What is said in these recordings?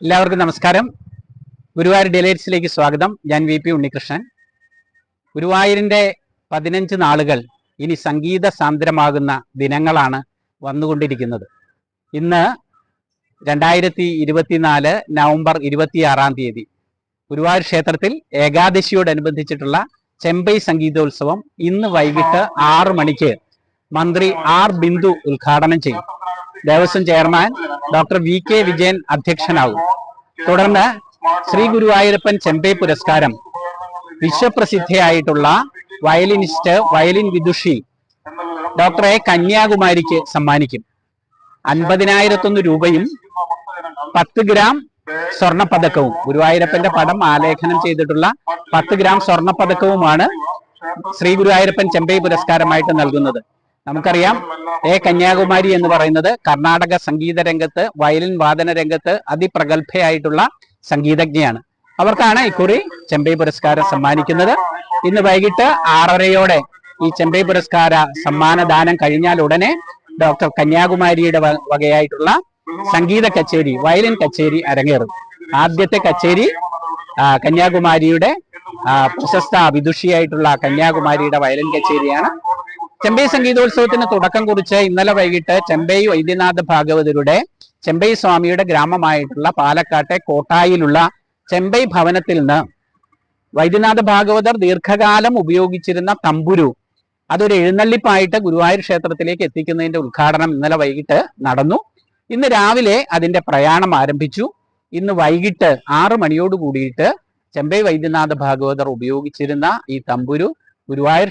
എല്ലാവർക്കും നമസ്കാരം. ഗുരുവായൂർ ഡിലൈറ്റ്സിലേക്ക് സ്വാഗതം. ഞാൻ VP ഉണ്ണികൃഷ്ണൻ. ഗുരുവായൂരിൻ്റെ 15 നാളുകൾ ഇനി സംഗീത സാന്ദ്രമാകുന്ന ദിനങ്ങളാണ് വന്നുകൊണ്ടിരിക്കുന്നത്. ഇന്ന് 2024 നവംബർ 26-ാം തീയതി ഗുരുവായൂർ ക്ഷേത്രത്തിൽ ഏകാദശിയോടനുബന്ധിച്ചിട്ടുള്ള ചെമ്പൈ സംഗീതോത്സവം ഇന്ന് വൈകിട്ട് 6 മണിക്ക് മന്ത്രി R ബിന്ദു ഉദ്ഘാടനം ചെയ്യും. Devaswom chairman doctor VK Vijayan അധ്യക്ഷനാകും. തുടർന്ന് ശ്രീ ഗുരുവായൂരപ്പൻ ചെമ്പൈ പുരസ്കാരം വിശ്വപ്രസിദ്ധയായിട്ടുള്ള വയലിനിസ്റ്റ്, വയലിൻ വിദുഷി ഡോക്ടർ A കന്യാകുമാരിക്ക് സമ്മാനിക്കും. 50,001 രൂപയും 10 ഗ്രാം സ്വർണപ്പതക്കവും, ഗുരുവായൂരപ്പന്റെ പടം ആലേഖനം ചെയ്തിട്ടുള്ള 10 ഗ്രാം സ്വർണപ്പതക്കവുമാണ് ശ്രീ ഗുരുവായൂരപ്പൻ ചെമ്പൈ പുരസ്കാരമായിട്ട് നൽകുന്നത്. നമുക്കറിയാം, A കന്യാകുമാരി എന്ന് പറയുന്നത് കർണാടക സംഗീത രംഗത്ത്, വയലിൻ വാദന രംഗത്ത് അതിപ്രഗത്ഭയായിട്ടുള്ള സംഗീതജ്ഞയാണ്. അവർക്കാണ് ഇക്കുറി ചെമ്പൈ പുരസ്കാരം സമ്മാനിക്കുന്നത്. ഇന്ന് വൈകിട്ട് 6:30 ഈ ചെമ്പൈ പുരസ്കാര സമ്മാനദാനം കഴിഞ്ഞാൽ ഉടനെ ഡോക്ടർ കന്യാകുമാരിയുടെ വകയായിട്ടുള്ള സംഗീത കച്ചേരി, വയലിൻ കച്ചേരി അരങ്ങേറും. ആദ്യത്തെ കച്ചേരി കന്യാകുമാരിയുടെ പ്രശസ്ത വിദുഷിയായിട്ടുള്ള കന്യാകുമാരിയുടെ വയലിൻ കച്ചേരിയാണ്. ചെമ്പൈ സംഗീതോത്സവത്തിന് തുടക്കം കുറിച്ച് ഇന്നലെ വൈകിട്ട് ചെമ്പൈ വൈദ്യനാഥ ഭാഗവതരുടെ, ചെമ്പൈ സ്വാമിയുടെ ഗ്രാമമായിട്ടുള്ള പാലക്കാട്ടെ കോട്ടായിലുള്ള ചെമ്പൈ ഭവനത്തിൽ നിന്ന് വൈദ്യനാഥ ഭാഗവതർ ദീർഘകാലം ഉപയോഗിച്ചിരുന്ന തമ്പുരു, അതൊരു എഴുന്നള്ളിപ്പായിട്ട് ഗുരുവായൂർ ക്ഷേത്രത്തിലേക്ക് എത്തിക്കുന്നതിന്റെ ഉദ്ഘാടനം ഇന്നലെ വൈകിട്ട് നടന്നു. ഇന്ന് രാവിലെ അതിന്റെ പ്രയാണം ആരംഭിച്ചു. ഇന്ന് വൈകിട്ട് 6 മണിയോട് കൂടിയിട്ട് ചെമ്പൈ വൈദ്യനാഥ ഭാഗവതർ ഉപയോഗിച്ചിരുന്ന ഈ തമ്പുരു ഗുരുവായൂർ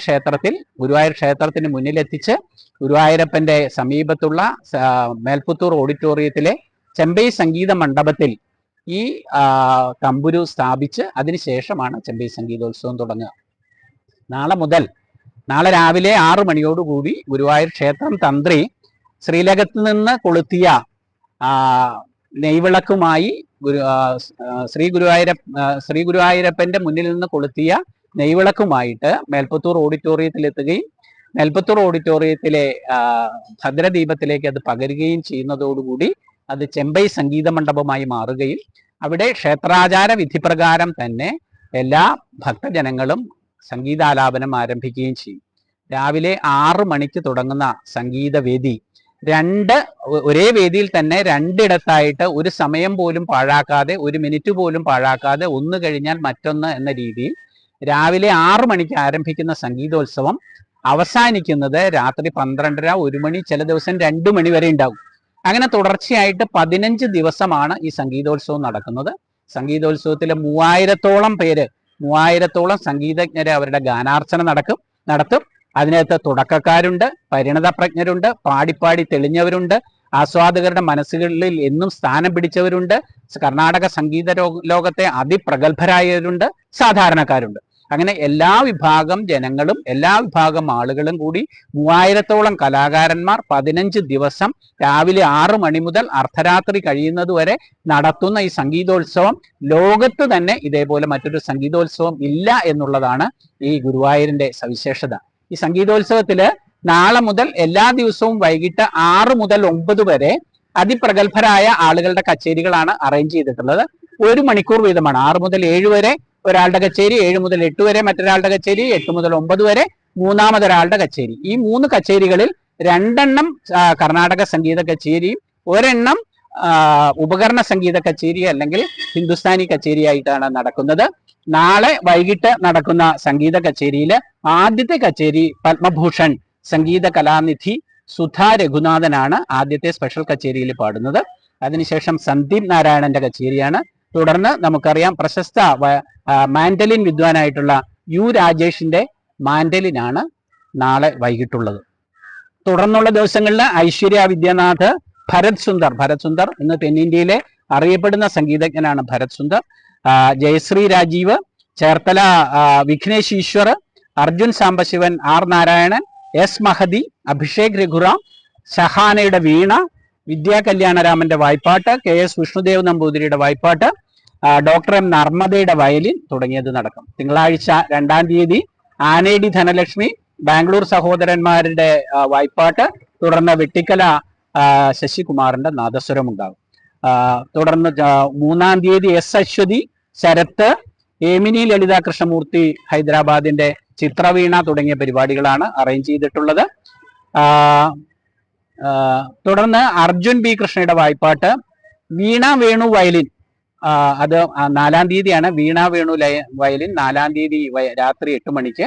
ക്ഷേത്രത്തിന് മുന്നിലെത്തിച്ച് ഗുരുവായൂരപ്പന്റെ സമീപത്തുള്ള മേൽപ്പുത്തൂർ ഓഡിറ്റോറിയത്തിലെ ചെമ്പൈ സംഗീത മണ്ഡപത്തിൽ ഈ തമ്പുരു സ്ഥാപിച്ച് അതിനുശേഷമാണ് ചെമ്പൈ സംഗീതോത്സവം തുടങ്ങുക. നാളെ രാവിലെ 6 മണിയോടുകൂടി ഗുരുവായൂർ ക്ഷേത്രം തന്ത്രി ശ്രീലകത്ത് നിന്ന് കൊളുത്തിയ നെയ്വിളക്കുമായി ശ്രീ ഗുരുവായൂരപ്പന്റെ മുന്നിൽ നിന്ന് കൊളുത്തിയ നെയ്വിളക്കുമായിട്ട് മേൽപ്പുത്തൂർ ഓഡിറ്റോറിയത്തിലെത്തുകയും മേൽപ്പുത്തൂർ ഓഡിറ്റോറിയത്തിലെ ഭദ്രദീപത്തിലേക്ക് അത് പകരുകയും ചെയ്യുന്നതോടുകൂടി അത് ചെമ്പൈ സംഗീത മണ്ഡപമായി മാറുകയും അവിടെ ക്ഷേത്രാചാര വിധിപ്രകാരം തന്നെ എല്ലാ ഭക്തജനങ്ങളും സംഗീതാലാപനം ആരംഭിക്കുകയും ചെയ്യും. രാവിലെ 6 മണിക്ക് തുടങ്ങുന്ന സംഗീതവേദി ഒരേ വേദിയിൽ തന്നെ 2 ഇടത്തായിട്ട് ഒരു സമയം പോലും പാഴാക്കാതെ, 1 മിനിറ്റ് പോലും പാഴാക്കാതെ, ഒന്ന് കഴിഞ്ഞാൽ മറ്റൊന്ന് എന്ന രീതിയിൽ രാവിലെ 6 മണിക്ക് ആരംഭിക്കുന്ന സംഗീതോത്സവം അവസാനിക്കുന്നത് രാത്രി 12:30, 1 മണി, ചില ദിവസം 2 മണി വരെ ഉണ്ടാവും. അങ്ങനെ തുടർച്ചയായിട്ട് 15 ദിവസമാണ് ഈ സംഗീതോത്സവം നടക്കുന്നത്. സംഗീതോത്സവത്തിലെ 3000-ഓളം സംഗീതജ്ഞരെ അവരുടെ ഗാനാർച്ചന നടത്തും. അതിനകത്ത് തുടക്കക്കാരുണ്ട്, പരിണതപ്രജ്ഞരുണ്ട്, പാടിപ്പാടി തെളിഞ്ഞവരുണ്ട്, ആസ്വാദകരുടെ മനസ്സുകളിൽ എന്നും സ്ഥാനം പിടിച്ചവരുണ്ട്, കർണാടക സംഗീത ലോകത്തെ അതിപ്രഗത്ഭരായവരുണ്ട്, സാധാരണക്കാരുണ്ട്. അങ്ങനെ എല്ലാ വിഭാഗം ജനങ്ങളും, എല്ലാ വിഭാഗം ആളുകളും കൂടി 3000-ഓളം കലാകാരന്മാർ 15 ദിവസം രാവിലെ 6 മണി മുതൽ അർദ്ധരാത്രി കഴിയുന്നതുവരെ നടത്തുന്ന ഈ സംഗീതോത്സവം ലോകത്ത് തന്നെ ഇതേപോലെ മറ്റൊരു സംഗീതോത്സവം ഇല്ല എന്നുള്ളതാണ് ഈ ഗുരുവായൂരിന്റെ സവിശേഷത. ഈ സംഗീതോത്സവത്തില് നാളെ മുതൽ എല്ലാ ദിവസവും വൈകിട്ട് 6 മുതൽ 9 വരെ അതിപ്രഗത്ഭരായ ആളുകളുടെ കച്ചേരികളാണ് അറേഞ്ച് ചെയ്തിട്ടുള്ളത്. 1 മണിക്കൂർ വീതമാണ്. 6 മുതൽ 7 വരെ ഒരാളുടെ കച്ചേരി, 7 മുതൽ 8 വരെ മറ്റൊരാളുടെ കച്ചേരി, 8 മുതൽ 9 വരെ മൂന്നാമതൊരാളുടെ കച്ചേരി. ഈ 3 കച്ചേരികളിൽ 2 കർണാടക സംഗീത കച്ചേരിയും 1 ഉപകരണ സംഗീത കച്ചേരി അല്ലെങ്കിൽ ഹിന്ദുസ്ഥാനി കച്ചേരി ആയിട്ടാണ് നടക്കുന്നത്. നാളെ വൈകിട്ട് നടക്കുന്ന സംഗീത കച്ചേരിയിൽ ആദ്യത്തെ കച്ചേരി പത്മഭൂഷൺ സംഗീത കലാനിധി സുധാ രഘുനാഥനാണ് ആദ്യത്തെ സ്പെഷ്യൽ കച്ചേരിയിൽ പാടുന്നത്. അതിനുശേഷം സന്ദീപ് നാരായണന്റെ കച്ചേരിയാണ്. തുടർന്ന് നമുക്കറിയാം പ്രശസ്ത മാൻഡലിൻ വിദ്വാനായിട്ടുള്ള U രാജേഷിന്റെ മാൻഡലിനാണ് നാളെ വൈകിട്ടുള്ളത്. തുടർന്നുള്ള ദിവസങ്ങളിൽ ഐശ്വര്യ വിദ്യാനാഥ്, ഭരത് സുന്ദർ ഇന്ന് തെന്നിന്ത്യയിലെ അറിയപ്പെടുന്ന സംഗീതജ്ഞനാണ് ഭരത് സുന്ദർ, ജയശ്രീ രാജീവ്, ചേർത്തല വിഘ്നേഷ് ഈശ്വർ, അർജുൻ സാംബശിവൻ, R നാരായണൻ, S മഹദി, അഭിഷേക് രഘുറാം, ഷഹാനയുടെ വീണ, വിദ്യാ കല്യാണരാമന്റെ വായ്പാട്ട്, KS വിഷ്ണുദേവ് നമ്പൂതിരിയുടെ വായ്പാട്ട്, ഡോക്ടർ M നർമ്മദയുടെ വയലിൻ തുടങ്ങിയത് നടക്കും. തിങ്കളാഴ്ച 2-ാം തീയതി ആനേടി ധനലക്ഷ്മി, ബാംഗ്ലൂർ സഹോദരന്മാരുടെ വായ്പാട്ട്, തുടർന്ന് വെട്ടിക്കല ശശികുമാറിന്റെ നാദസ്വരം ഉണ്ടാകും. തുടർന്ന് 3-ാം തീയതി എസ് അശ്വതി, ശരത്ത്, ഏമിനി ലളിത കൃഷ്ണമൂർത്തി ഹൈദരാബാദിന്റെ ചിത്രവീണ തുടങ്ങിയ പരിപാടികളാണ് അറേഞ്ച് ചെയ്തിട്ടുള്ളത്. തുടർന്ന് അർജുൻ ബി കൃഷ്ണയുടെ വായ്പാട്ട്, വീണ വേണു വയലിൻ, അത് 4-ാം തീയതിയാണ്. വീണ വേണു വയലിൻ 4-ാം തീയതി രാത്രി 8 മണിക്ക്.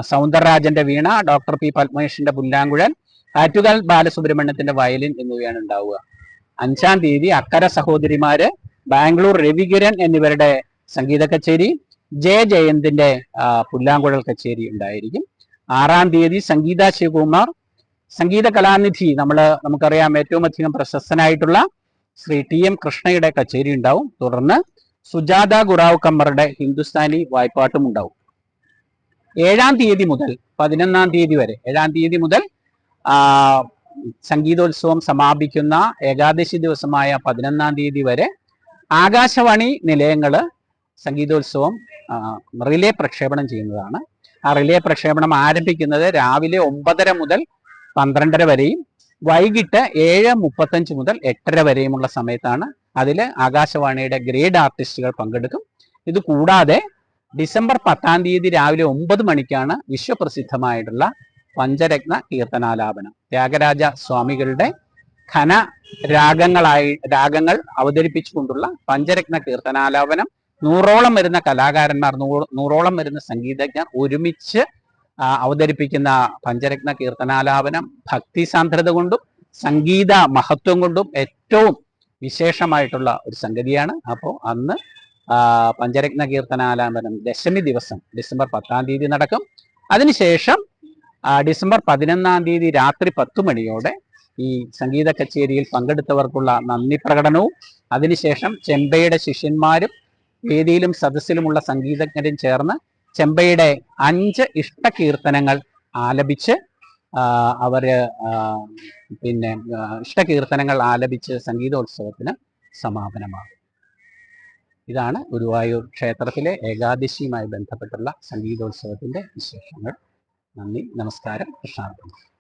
സൗന്ദരരാജന്റെ വീണ, ഡോക്ടർ പി പത്മേഷിന്റെ പുല്ലാങ്കുഴൽ, ആറ്റുകാൽ ബാലസുബ്രഹ്മണ്യത്തിന്റെ വയലിൻ എന്നിവയാണ് ഉണ്ടാവുക. 5-ാം തീയതി അക്കര സഹോദരിമാര്, ബാംഗ്ലൂർ രവികിരൺ എന്നിവരുടെ സംഗീത കച്ചേരി, ജയന്തിന്റെ പുല്ലാങ്കുഴൽ കച്ചേരി ഉണ്ടായിരിക്കും. 6-ാം തീയതി സംഗീത ശിവകുമാർ, സംഗീത കലാനിധി, നമുക്കറിയാം ഏറ്റവും അധികം പ്രശസ്തനായിട്ടുള്ള ശ്രീ TM കൃഷ്ണയുടെ കച്ചേരി ഉണ്ടാവും. തുടർന്ന് സുജാത ഗുറാവ് കമ്മറുടെ ഹിന്ദുസ്ഥാനി വായ്പാട്ടും ഉണ്ടാവും. 7-ാം തീയതി മുതൽ 11-ാം തീയതി വരെ, 7-ാം തീയതി മുതൽ സംഗീതോത്സവം സമാപിക്കുന്ന ഏകാദശി ദിവസമായ 11-ാം തീയതി വരെ ആകാശവാണി നിലയങ്ങള് സംഗീതോത്സവം റിലേ പ്രക്ഷേപണം ചെയ്യുന്നതാണ്. ആ റിലേ പ്രക്ഷേപണം ആരംഭിക്കുന്നത് രാവിലെ 9:30 മുതൽ 12:30 വരെയും വൈകിട്ട് 7:35 മുതൽ 8:30 വരെയുമുള്ള സമയത്താണ്. അതിൽ ആകാശവാണിയുടെ ഗ്രേഡ് ആർട്ടിസ്റ്റുകൾ പങ്കെടുക്കും. ഇത് കൂടാതെ ഡിസംബർ 10-ാം തീയതി രാവിലെ 9 മണിക്കാണ് വിശ്വപ്രസിദ്ധമായിട്ടുള്ള പഞ്ചരത്ന കീർത്തനാലാപനം. ത്യാഗരാജ സ്വാമികളുടെ ഘന രാഗങ്ങൾ അവതരിപ്പിച്ചുകൊണ്ടുള്ള പഞ്ചരത്ന കീർത്തനാലാപനം 100ഓളം വരുന്ന കലാകാരന്മാർ, 100ഓളം വരുന്ന സംഗീതജ്ഞർ ഒരുമിച്ച് അവതരിപ്പിക്കുന്ന പഞ്ചരത്ന കീർത്തനാലാപനം ഭക്തി സാന്ദ്രത കൊണ്ടും സംഗീത മഹത്വം കൊണ്ടും ഏറ്റവും വിശേഷമായിട്ടുള്ള ഒരു സംഗതിയാണ്. അപ്പോൾ അന്ന് പഞ്ചരത്ന കീർത്തനാലാപനം ദശമി ദിവസം ഡിസംബർ 10-ാം തീയതി നടക്കും. അതിനുശേഷം ഡിസംബർ 11-ാം തീയതി രാത്രി 10 മണിയോടെ ഈ സംഗീത കച്ചേരിയിൽ പങ്കെടുത്തവർക്കുള്ള നന്ദി പ്രകടനവും, അതിനുശേഷം ചെമ്പയുടെ ശിഷ്യന്മാരും വേദിയിലും സദസ്സിലുമുള്ള സംഗീതജ്ഞരും ചേർന്ന് ചെമ്പയുടെ 5 ഇഷ്ടകീർത്തനങ്ങൾ ആലപിച്ച് ഇഷ്ടകീർത്തനങ്ങൾ ആലപിച്ച് സംഗീതോത്സവത്തിന് സമാപനമാകും. ഇതാണ് ഗുരുവായൂർ ക്ഷേത്രത്തിലെ ഏകാദശിയുമായി ബന്ധപ്പെട്ടുള്ള സംഗീതോത്സവത്തിന്റെ വിശേഷങ്ങൾ. നന്ദി, നമസ്കാരം, കൃഷ്ണാർപ്പണം.